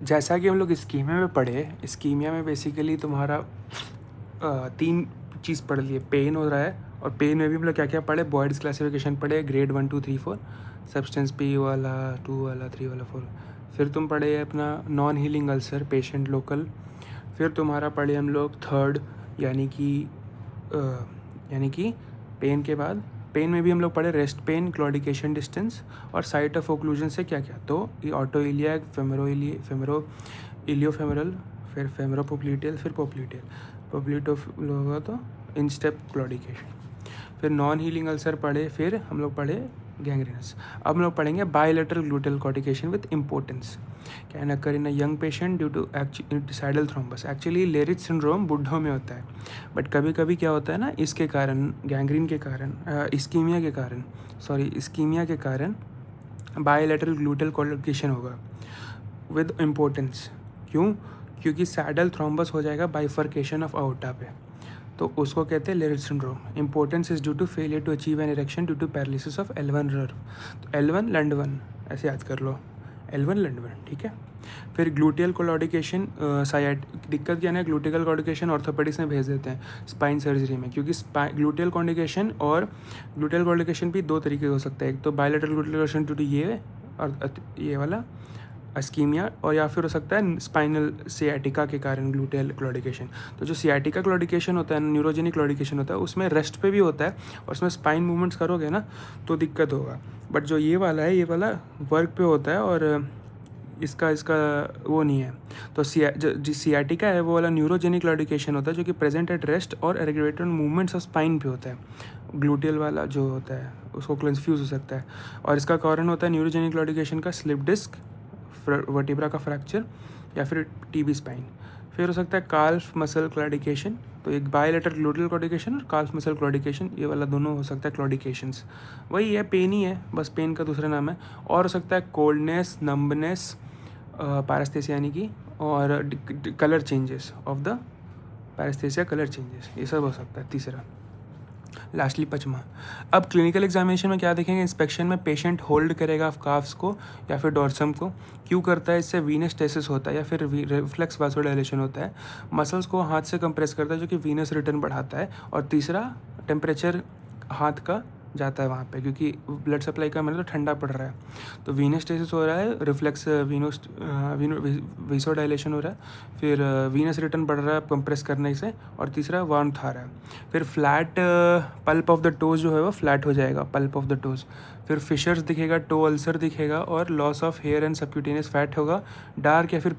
जैसा कि हम लोग स्कीमिया में पढ़े, स्कीमिया में बेसिकली तुम्हारा 3 चीज़ पढ़ लिए। पेन हो रहा है, और पेन में भी हम लोग क्या क्या पढ़े, बॉयड्स क्लासिफिकेशन पढ़े, ग्रेड 1 2 3 4, सब्सटेंस पी वाला, 2 वाला, 3 वाला, 4। फिर तुम पढ़े अपना non healing ulcer, patient local. फिर तुम्हारा पढ़े हम लोग थर्ड, यानी कि पेन के बाद, पेन में भी हम लोग पढ़े रेस्ट पेन, क्लॉडिकेशन डिस्टेंस और साइट ऑफ ओक्लूजन से क्या क्या। तो ये ऑटो इलियक, फेमरो इलियोफेमरल, फिर फेमरोपोप्लीटियल, फिर पोप्लीटियल। पोप्लीटो होगा तो इंस्टेप क्लॉडिकेशन। फिर नॉन हीलिंग अल्सर पढ़े, फिर हम लोग पढ़े गैंग्रीनस। अब हम लोग पढ़ेंगे bilateral gluteal claudication with impotence. Can occur in a young patient due to इंटिसाइडल थ्रोम्बस। एक्चुअली लेरिच सिंड्रोम बुढ़ों में होता है, बट कभी कभी क्या होता है ना, इसके कारण, गैंग्रीन के कारण, इस्कीमिया के कारण बायलैटरल ग्लूटल कॉर्टिकेशन होगा विद इम्पोर्टेंस। क्यों? क्योंकि सैडल थ्रोम्बस हो जाएगा बाइफर्केशन ऑफ आउटा पे, तो उसको कहते हैं Leriche syndrome. Impotence is due to failure to achieve an erection due to paralysis of L1 nerve. तो L1 लैंड 1 ऐसे याद कर लो, L1 लैंड 1, ठीक है। फिर ग्लूटियल कोलॉडिकेशन, दिक्कत क्या है, ग्लूटिकल कोलॉडिकेशन ऑर्थोपेडिक्स में भेज देते हैं स्पाइन सर्जरी में, क्योंकि ग्लूटियल कोलॉडिकेशन भी 2 तरीके हो सकता है। एक तो बायलैटरल ग्लूटियल कोलॉडिकेशन ड्यू टू ये, और ये वाला अस्कीमिया, और या फिर हो सकता है स्पाइनल सियाटिका के कारण ग्लूटियल क्लॉडिकेशन। तो जो सियाटिका क्लॉडिकेशन होता है, न्यूरोजेनिक क्लॉडिकेशन होता है, उसमें रेस्ट पे भी होता है, और उसमें स्पाइन मूवमेंट्स करोगे ना तो दिक्कत होगा। बट जो ये वाला है, ये वाला वर्क पे होता है, और इसका वो नहीं है। तो जो सियाटिका है वो वाला न्यूरोजेनिक क्लॉडिकेशन होता है, जो कि प्रेजेंट एट रेस्ट और एग्रेवेटेड मूवमेंट्स ऑफ स्पाइन पे होता है। ग्लूटियल वाला जो होता है उसको कंफ्यूज हो सकता है, और इसका कारण होता है न्यूरोजेनिक क्लॉडिकेशन का स्लिप डिस्क, वर्टिब्रा का फ्रैक्चर, या फिर टीबी स्पाइन। फिर हो सकता है काल्फ मसल क्लॉडिकेशन। तो एक बायलैटरल ग्लूटल क्लॉडिकेशन और काल्फ मसल क्लॉडिकेशन, ये वाला दोनों हो सकता है क्लॉडिकेशंस। वही है, पेन ही है, बस पेन का दूसरा नाम है। और हो सकता है कोल्डनेस, नंबनेस, पैरास्थेसिया यानी कि, और colour changes of the paraesthesia, colour changes, ये सब हो सकता है तीसरा। लास्टली पचमा। अब क्लिनिकल एग्जामिनेशन में क्या देखेंगे, इंस्पेक्शन में पेशेंट होल्ड करेगा काफ्स को या फिर डॉर्सम को। क्यों करता है? इससे वीनस टेसिस होता है या फिर रिफ्लेक्स वासोडाइलेशन होता है। मसल्स को हाथ से कंप्रेस करता है, जो कि वीनस रिटर्न बढ़ाता है। और तीसरा, टेम्परेचर हाथ का जाता है वहाँ पे, क्योंकि ब्लड सप्लाई का मतलब तो ठंडा पड़ रहा है, तो वीनस टेसिस हो रहा है, रिफ्लेक्स वेसोडाइलेशन हो रहा है, फिर वीनस रिटर्न बढ़ रहा है कंप्रेस करने से, और तीसरा वार्मथ आ रहा है। फिर flat pulp of the toes जो है वो फ्लैट हो जाएगा, पल्प ऑफ द टोज। फिर फिशर्स दिखेगा, टो अल्सर दिखेगा, और loss of hair and subcutaneous fat होगा। डार्क या फिर